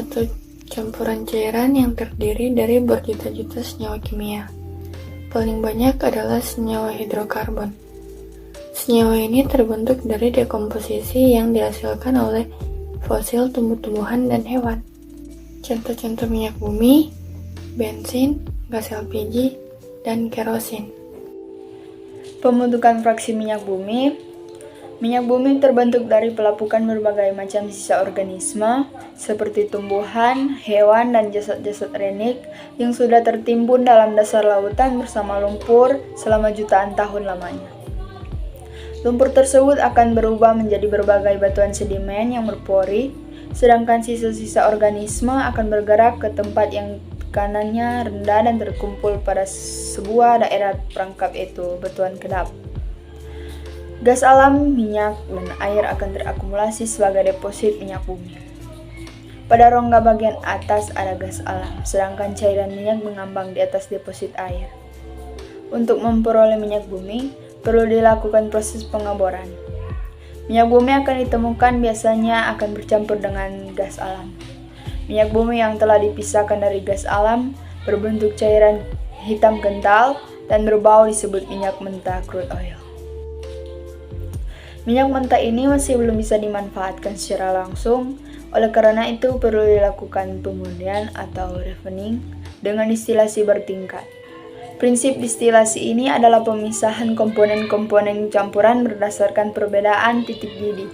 suatu campuran cairan yang terdiri dari berjuta-juta senyawa kimia. Paling banyak adalah senyawa hidrokarbon. Senyawa ini terbentuk dari dekomposisi yang dihasilkan oleh fosil tumbuh-tumbuhan dan hewan. Contoh-contoh minyak bumi, bensin, gas LPG, dan kerosin. Pembentukan fraksi minyak bumi. Minyak bumi terbentuk dari pelapukan berbagai macam sisa organisme seperti tumbuhan, hewan, dan jasad-jasad renik yang sudah tertimbun dalam dasar lautan bersama lumpur selama jutaan tahun lamanya. Lumpur tersebut akan berubah menjadi berbagai batuan sedimen yang berpori, sedangkan sisa-sisa organisme akan bergerak ke tempat yang tekanannya rendah dan terkumpul pada sebuah daerah perangkap itu batuan kedap. Gas alam, minyak, dan air akan terakumulasi sebagai deposit minyak bumi. Pada rongga bagian atas ada gas alam, sedangkan cairan minyak mengambang di atas deposit air. Untuk memperoleh minyak bumi, perlu dilakukan proses pengaboran. Minyak bumi akan ditemukan biasanya akan bercampur dengan gas alam. Minyak bumi yang telah dipisahkan dari gas alam berbentuk cairan hitam kental dan berbau disebut minyak mentah crude oil. Minyak mentah ini masih belum bisa dimanfaatkan secara langsung, oleh karena itu perlu dilakukan pemurnian atau refining dengan distilasi bertingkat. Prinsip distilasi ini adalah pemisahan komponen-komponen campuran berdasarkan perbedaan titik didih,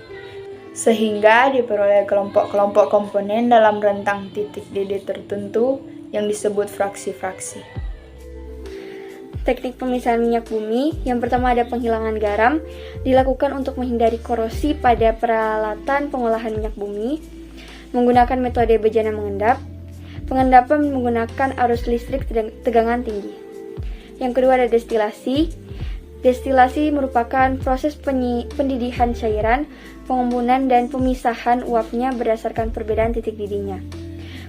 sehingga diperoleh kelompok-kelompok komponen dalam rentang titik didih tertentu yang disebut fraksi-fraksi. Teknik pemisahan minyak bumi, yang pertama ada penghilangan garam, dilakukan untuk menghindari korosi pada peralatan pengolahan minyak bumi, menggunakan metode bejana mengendap. Pengendapan menggunakan arus listrik tegangan tinggi. Yang kedua ada destilasi. Destilasi merupakan proses pendidihan cairan, pengembunan, dan pemisahan uapnya berdasarkan perbedaan titik didihnya.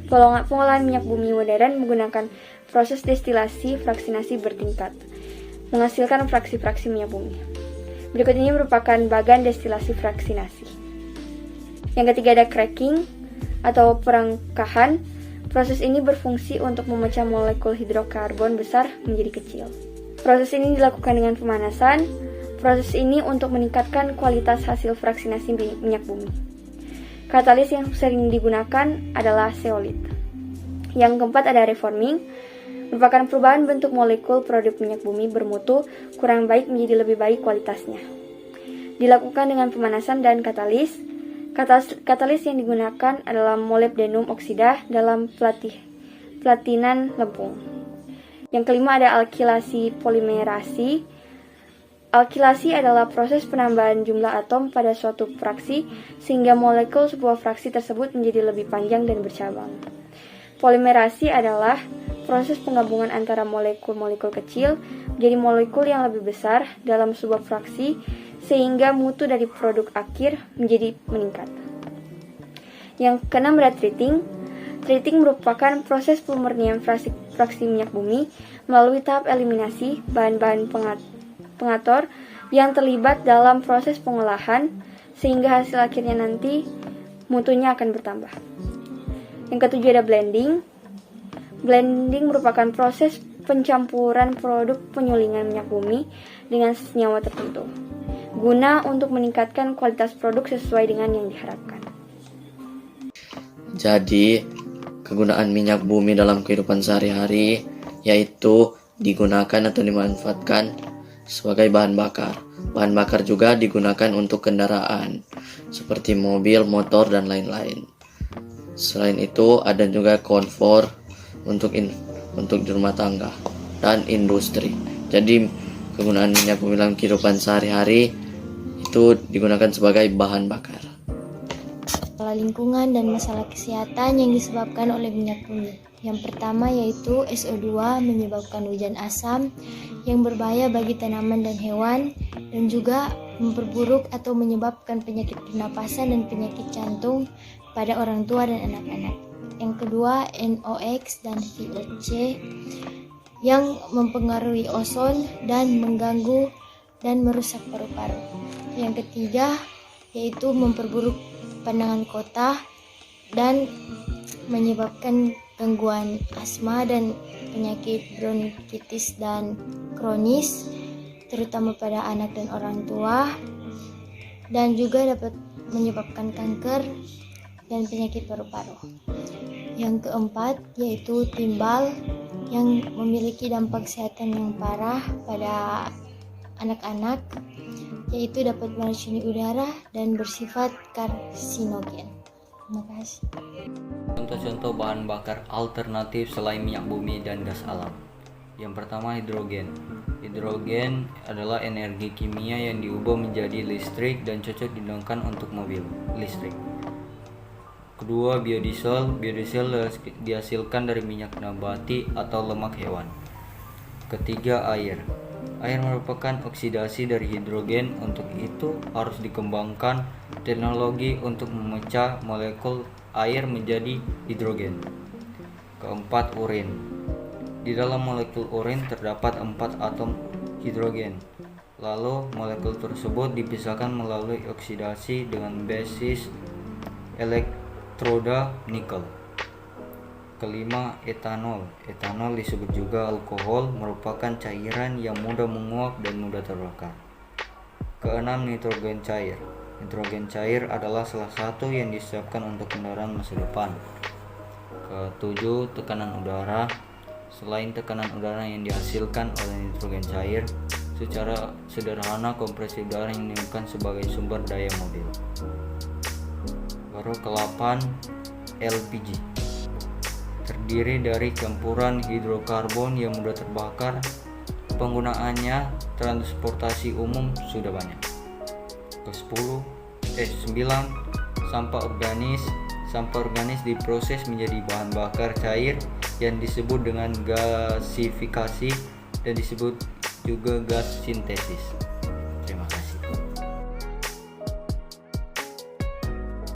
Pengolahan minyak bumi modern menggunakan proses destilasi fraksinasi bertingkat, menghasilkan fraksi-fraksi minyak bumi. Berikut ini merupakan bagan destilasi fraksinasi. Yang ketiga ada cracking atau perangkahan. Proses ini berfungsi untuk memecah molekul hidrokarbon besar menjadi kecil. Proses ini dilakukan dengan pemanasan. Proses ini untuk meningkatkan kualitas hasil fraksinasi minyak bumi. Katalis yang sering digunakan adalah zeolit. Yang keempat ada reforming, merupakan perubahan bentuk molekul produk minyak bumi bermutu kurang baik menjadi lebih baik kualitasnya. Dilakukan dengan pemanasan dan katalis. Katalis yang digunakan adalah molybdenum oksida dalam platinan lempung. Yang kelima ada alkilasi polimerasi. Alkilasi adalah proses penambahan jumlah atom pada suatu fraksi sehingga molekul sebuah fraksi tersebut menjadi lebih panjang dan bercabang. Polimerasi adalah proses penggabungan antara molekul-molekul kecil menjadi molekul yang lebih besar dalam sebuah fraksi sehingga mutu dari produk akhir menjadi meningkat. Yang keenam ada treating. Treating merupakan proses pemurnian fraksi minyak bumi melalui tahap eliminasi bahan-bahan pengator yang terlibat dalam proses pengolahan sehingga hasil akhirnya nanti mutunya akan bertambah. Yang ketujuh ada blending. Blending merupakan proses pencampuran produk penyulingan minyak bumi dengan senyawa tertentu guna untuk meningkatkan kualitas produk sesuai dengan yang diharapkan. Jadi, kegunaan minyak bumi dalam kehidupan sehari-hari yaitu digunakan atau dimanfaatkan sebagai bahan bakar. Bahan bakar juga digunakan untuk kendaraan seperti mobil, motor, dan lain-lain. Selain itu, ada juga kompor untuk di rumah tangga dan industri. Jadi, kegunaan minyak bumi dalam kehidupan sehari-hari itu digunakan sebagai bahan bakar. Masalah lingkungan dan masalah kesehatan yang disebabkan oleh minyak bumi. Yang pertama yaitu SO2 menyebabkan hujan asam yang berbahaya bagi tanaman dan hewan dan juga memperburuk atau menyebabkan penyakit pernapasan dan penyakit jantung pada orang tua dan anak-anak. Yang kedua NOx dan VOC yang mempengaruhi ozon dan mengganggu dan merusak paru-paru. Yang ketiga yaitu memperburuk pandangan kota dan menyebabkan gangguan asma dan penyakit bronkitis dan kronis, terutama pada anak dan orang tua, dan juga dapat menyebabkan kanker dan penyakit paru-paru. Yang keempat yaitu timbal yang memiliki dampak kesehatan yang parah pada anak-anak, yaitu dapat meracuni udara dan bersifat karsinogen. Terima kasih. Contoh-contoh bahan bakar alternatif selain minyak bumi dan gas alam. Yang pertama, hidrogen. Hidrogen adalah energi kimia yang diubah menjadi listrik dan cocok digunakan untuk mobil listrik. Kedua, biodiesel. Biodiesel dihasilkan dari minyak nabati atau lemak hewan. Ketiga, air. Air merupakan oksidasi dari hidrogen, untuk itu harus dikembangkan teknologi untuk memecah molekul air menjadi hidrogen. Keempat, urin. Di dalam molekul urin terdapat 4 atom hidrogen. Lalu molekul tersebut dipisahkan melalui oksidasi dengan basis elektroda nikel. Kelima, etanol. Etanol disebut juga alkohol, merupakan cairan yang mudah menguap dan mudah terbakar. Keenam, nitrogen cair. Nitrogen cair adalah salah satu yang disiapkan untuk kendaraan masa depan. Ketujuh, tekanan udara. Selain tekanan udara yang dihasilkan oleh nitrogen cair, secara sederhana kompresi udara yang digunakan sebagai sumber daya mobil. Baru ke-8, LPG. Terdiri dari campuran hidrokarbon yang mudah terbakar. Penggunaannya transportasi umum sudah banyak. Ke-9, sampah organis. Sampah organis diproses menjadi bahan bakar cair yang disebut dengan gasifikasi dan disebut juga gas sintesis.